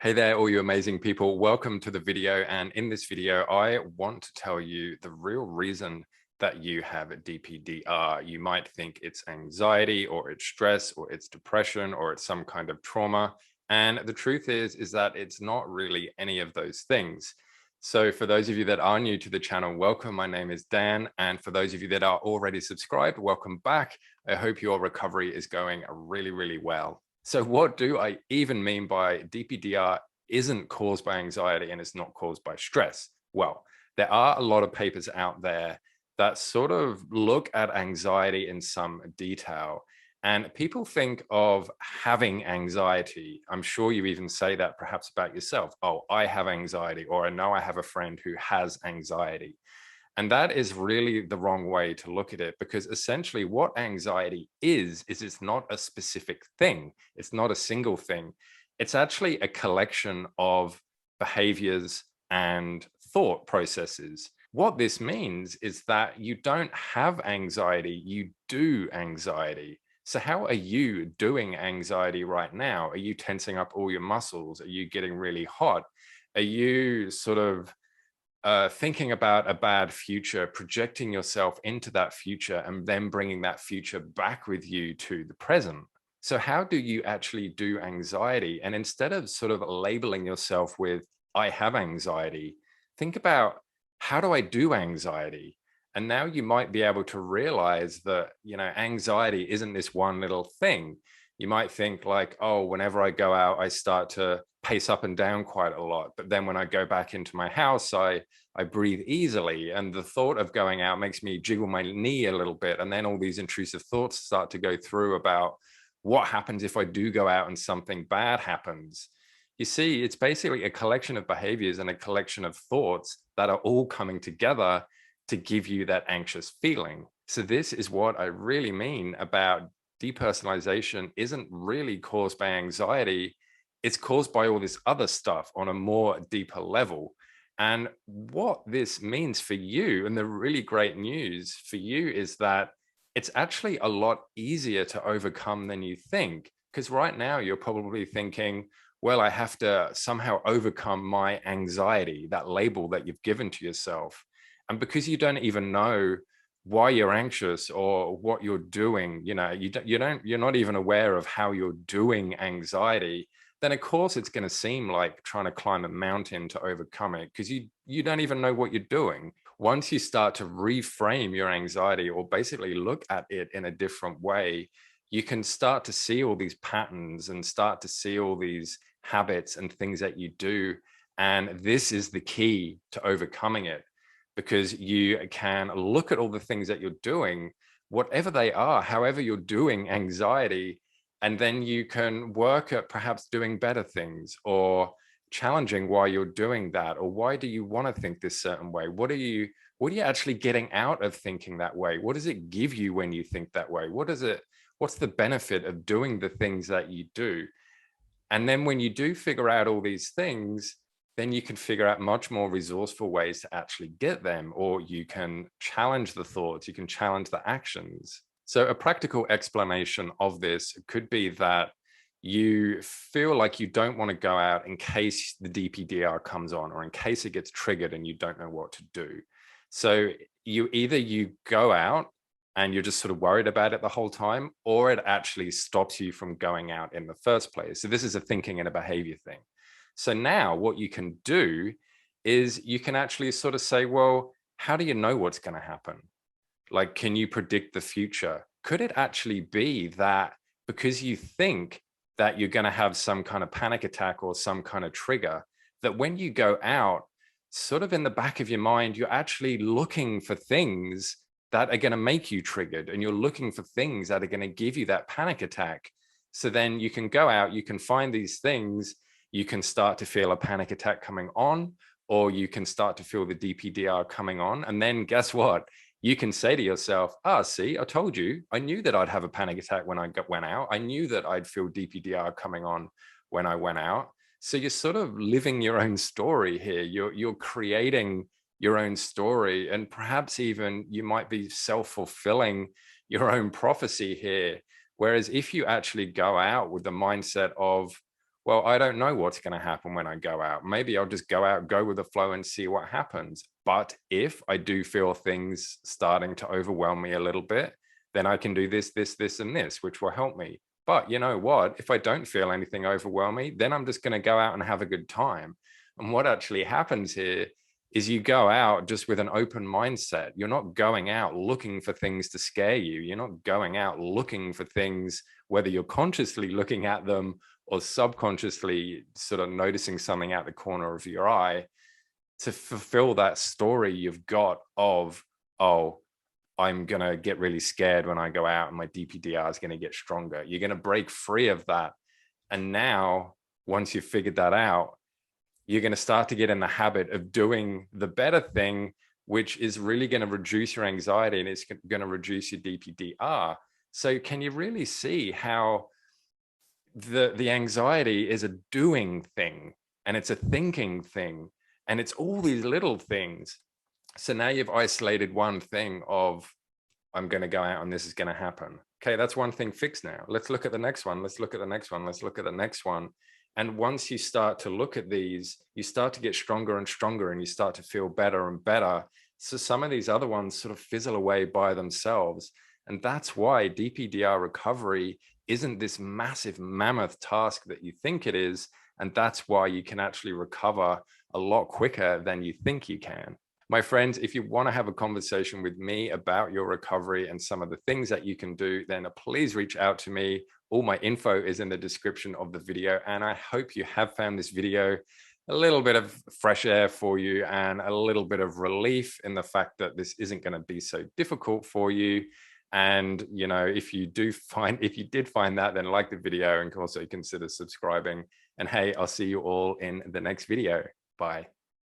Hey there, all you amazing people. Welcome to the video. And in this video, I want to tell you the real reason that you have a DPDR. You might think it's anxiety or it's stress or it's depression or it's some kind of trauma. And the truth is that it's not really any of those things. So for those of you that are new to the channel, welcome. My name is Dan. And for those of you that are already subscribed, welcome back. I hope your recovery is going really, really well. So what do I even mean by DPDR isn't caused by anxiety and it's not caused by stress? Well, there are a lot of papers out there that sort of look at anxiety in some detail. And people think of having anxiety. I'm sure you even say that perhaps about yourself. Oh, I have anxiety, or I know I have a friend who has anxiety. And that is really the wrong way to look at it, because essentially what anxiety is it's not a specific thing. It's not a single thing. It's actually a collection of behaviors and thought processes. What this means is that you don't have anxiety, you do anxiety. So how are you doing anxiety right now? Are you tensing up all your muscles? Are you getting really hot? Are you sort of thinking about a bad future, projecting yourself into that future, and then bringing that future back with you to the present? So how do you actually do anxiety? And instead of sort of labeling yourself with, I have anxiety, think about, how do I do anxiety? And now you might be able to realize that, anxiety isn't this one little thing. You might think like, oh, whenever I go out, I start to pace up and down quite a lot. But then when I go back into my house, I breathe easily. And the thought of going out makes me jiggle my knee a little bit. And then all these intrusive thoughts start to go through about what happens if I do go out and something bad happens. You see, it's basically a collection of behaviors and a collection of thoughts that are all coming together to give you that anxious feeling. So this is what I really mean about depersonalization isn't really caused by anxiety. It's caused by all this other stuff on a more deeper level. And what this means for you, and the really great news for you, is that it's actually a lot easier to overcome than you think. Because right now you're probably thinking, well, I have to somehow overcome my anxiety, that label that you've given to yourself. And because you don't even know why you're anxious or what you're doing, you're not even aware of how you're doing anxiety, then of course it's going to seem like trying to climb a mountain to overcome it, because you don't even know what you're doing. Once you start to reframe your anxiety, or basically look at it in a different way, you can start to see all these patterns and start to see all these habits and things that you do. And this is the key to overcoming it, because you can look at all the things that you're doing, whatever they are, however you're doing anxiety, and then you can work at perhaps doing better things, or challenging why you're doing that, or why do you want to think this certain way? What are you actually getting out of thinking that way? What does it give you when you think that way? What's the benefit of doing the things that you do? And then when you do figure out all these things, then you can figure out much more resourceful ways to actually get them, or you can challenge the thoughts, you can challenge the actions. So a practical explanation of this could be that you feel like you don't want to go out in case the DPDR comes on, or in case it gets triggered and you don't know what to do. So you go out and you're just sort of worried about it the whole time, or it actually stops you from going out in the first place. So this is a thinking and a behavior thing. So now what you can do is you can actually sort of say, well, how do you know what's going to happen? Like, can you predict the future? Could it actually be that because you think that you're going to have some kind of panic attack or some kind of trigger, that when you go out, sort of in the back of your mind, you're actually looking for things that are going to make you triggered, and you're looking for things that are going to give you that panic attack. So then you can go out, you can find these things, you can start to feel a panic attack coming on, or you can start to feel the DPDR coming on. And then guess what? You can say to yourself, see, I told you, I knew that I'd have a panic attack when I went out. I knew that I'd feel DPDR coming on when I went out. So you're sort of living your own story here. You're creating your own story, and perhaps even you might be self-fulfilling your own prophecy here. Whereas if you actually go out with the mindset of, Well, I don't know what's going to happen when I go out. Maybe I'll just go out, go with the flow and see what happens. But if I do feel things starting to overwhelm me a little bit, then I can do this, this, this, and this, which will help me. But you know what? If I don't feel anything overwhelm me, then I'm just going to go out and have a good time. And what actually happens here is you go out just with an open mindset. You're not going out looking for things to scare you. You're not going out looking for things, whether you're consciously looking at them or subconsciously sort of noticing something out the corner of your eye, to fulfill that story you've got of, oh, I'm going to get really scared when I go out and my DPDR is going to get stronger. You're going to break free of that. And now, once you've figured that out, you're going to start to get in the habit of doing the better thing, which is really going to reduce your anxiety and it's going to reduce your DPDR. So can you really see how the anxiety is a doing thing and it's a thinking thing and it's all these little things? So now you've isolated one thing of, I'm going to go out and this is going to happen. Okay, that's one thing fixed now. Let's look at the next one. Let's look at the next one. Let's look at the next one. And once you start to look at these, you start to get stronger and stronger and you start to feel better and better. So some of these other ones sort of fizzle away by themselves. And that's why DPDR recovery isn't this massive mammoth task that you think it is. And that's why you can actually recover a lot quicker than you think you can. My friends, if you want to have a conversation with me about your recovery and some of the things that you can do, then please reach out to me. All my info is in the description of the video. And I hope you have found this video a little bit of fresh air for you and a little bit of relief in the fact that this isn't going to be so difficult for you. And, you know, if you did find that, then like the video and also consider subscribing. And hey, I'll see you all in the next video. Bye.